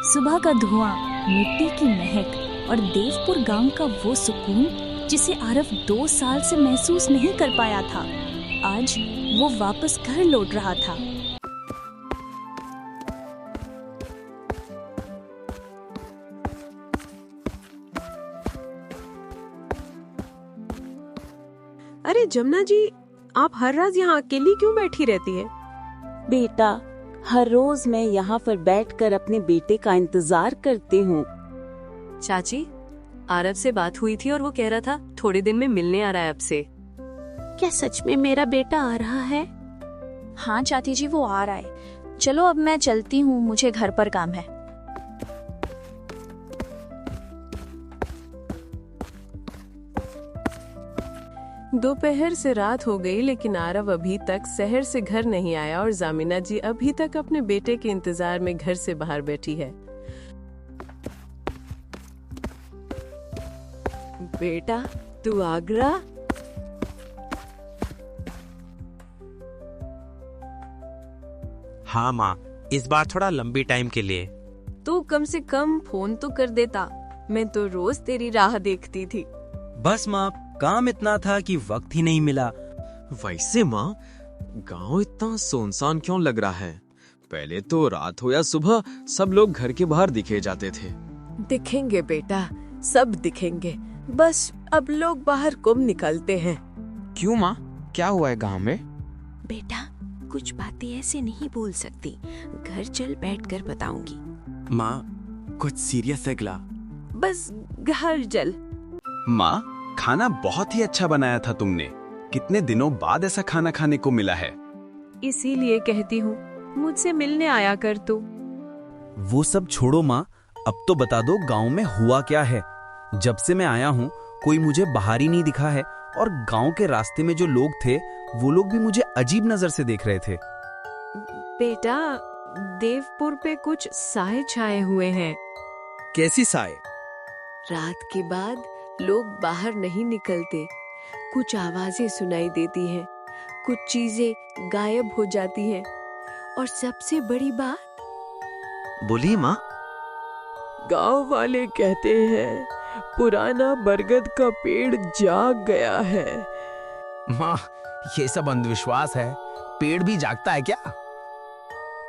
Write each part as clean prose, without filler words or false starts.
सुबह का धुआं, मिट्टी की महक और देवपुर गांव का वो सुकून जिसे आरव 2 साल से महसूस नहीं कर पाया था, आज वो वापस घर लौट रहा था। अरे जमुना जी, आप हर रात यहाँ अकेली क्यों बैठी रहती है? बेटा, हर रोज मैं यहाँ पर बैठकर अपने बेटे का इंतजार करती हूँ। चाची, आरव से बात हुई थी और वो कह रहा था थोड़े दिन में मिलने आ रहा है आपसे। क्या सच में मेरा बेटा आ रहा है? हाँ चाची जी, वो आ रहा है। चलो अब मैं चलती हूँ, मुझे घर पर काम है। दोपहर से रात हो गई, लेकिन आरव अभी तक शहर से घर नहीं आया और जामिना जी अभी तक अपने बेटे के इंतजार में घर से बाहर बैठी है। बेटा, तू आगरा? हाँ माँ, इस बार थोड़ा लंबी टाइम के लिए। तू कम से कम फोन तो कर देता, मैं तो रोज तेरी राह देखती थी। बस माँ, काम इतना था कि वक्त ही नहीं मिला। वैसे माँ, गांव इतना सुनसान क्यों लग रहा है? पहले तो रात हो या सुबह सब लोग घर के बाहर दिखे जाते थे। दिखेंगे बेटा, सब दिखेंगे, बस अब लोग बाहर कम निकलते हैं। क्यों माँ, क्या हुआ है गांव में? बेटा, कुछ बातें ऐसे नहीं बोल सकती, घर चल बैठकर बताऊंगी। माँ, कुछ सीरियस है गला? बस घर चल। माँ, खाना बहुत ही अच्छा बनाया था तुमने। कितने दिनों बाद ऐसा खाना खाने को मिला है। इसीलिए कहती हूँ, मुझसे मिलने आया कर तू। वो सब छोड़ो माँ, अब तो बता दो गांव में हुआ क्या है। जब से मैं आया हूँ कोई मुझे बाहर ही नहीं दिखा है और गांव के रास्ते में जो लोग थे वो लोग भी मुझे अजीब नजर से देख रहे थे। बेटा, देवपुर पे कुछ साए छाए हुए हैं। कैसी साए? रात के बाद लोग बाहर नहीं निकलते, कुछ आवाजें सुनाई देती हैं, कुछ चीजें गायब हो जाती हैं, और सबसे बड़ी बात, बोलिए माँ। गांव वाले कहते हैं पुराना बरगद का पेड़ जाग गया है। माँ, ये सब अंधविश्वास है। पेड़ भी जागता है क्या?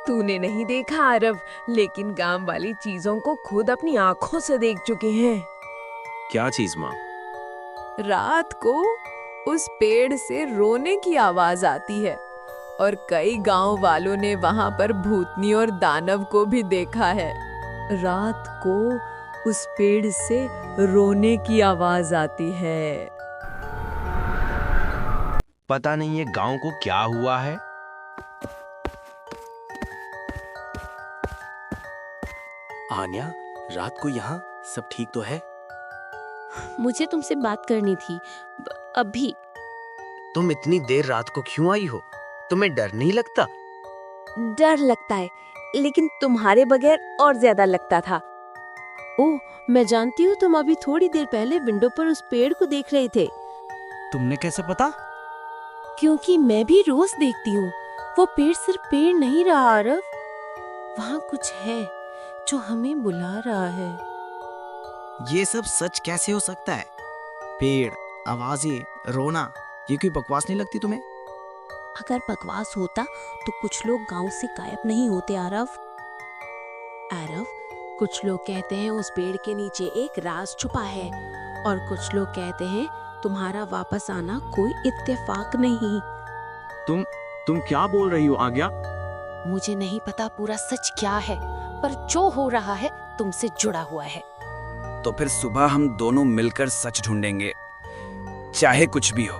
तूने नहीं देखा आरव, लेकिन गांव वाली चीजों को खुद अपनी आंखों से देख चुके हैं। क्या चीज माँ? रात को उस पेड़ से रोने की आवाज आती है और कई गांव वालों ने वहां पर भूतनी और दानव को भी देखा है। रात को उस पेड़ से रोने की आवाज आती है। पता नहीं ये गांव को क्या हुआ है। आन्या, रात को यहाँ सब ठीक तो है? मुझे तुमसे बात करनी थी, अभी। तुम इतनी देर रात को क्यों आई हो? तुम्हें डर नहीं लगता? डर लगता है, लेकिन तुम्हारे बगैर और ज्यादा लगता था। ओह, मैं जानती हूँ, तुम अभी थोड़ी देर पहले विंडो पर उस पेड़ को देख रहे थे। तुमने कैसे पता? क्योंकि मैं भी रोज देखती हूँ। वो पेड़ सिर्फ पेड़ नहीं रहा आरव, वहाँ कुछ है जो हमें बुला रहा है। ये सब सच कैसे हो सकता है? पेड़, आवाजें, रोना, ये कोई बकवास नहीं लगती तुम्हें? अगर बकवास होता तो कुछ लोग गांव से गायब नहीं होते आरव। कुछ लोग कहते हैं उस पेड़ के नीचे एक राज छुपा है, और कुछ लोग कहते हैं तुम्हारा वापस आना कोई इत्तेफाक नहीं। तुम क्या बोल रही हो आज्ञा? मुझे नहीं पता पूरा सच क्या है, पर जो हो रहा है तुमसे जुड़ा हुआ है। तो फिर सुबह हम दोनों मिलकर सच ढूंढेंगे, चाहे कुछ भी हो।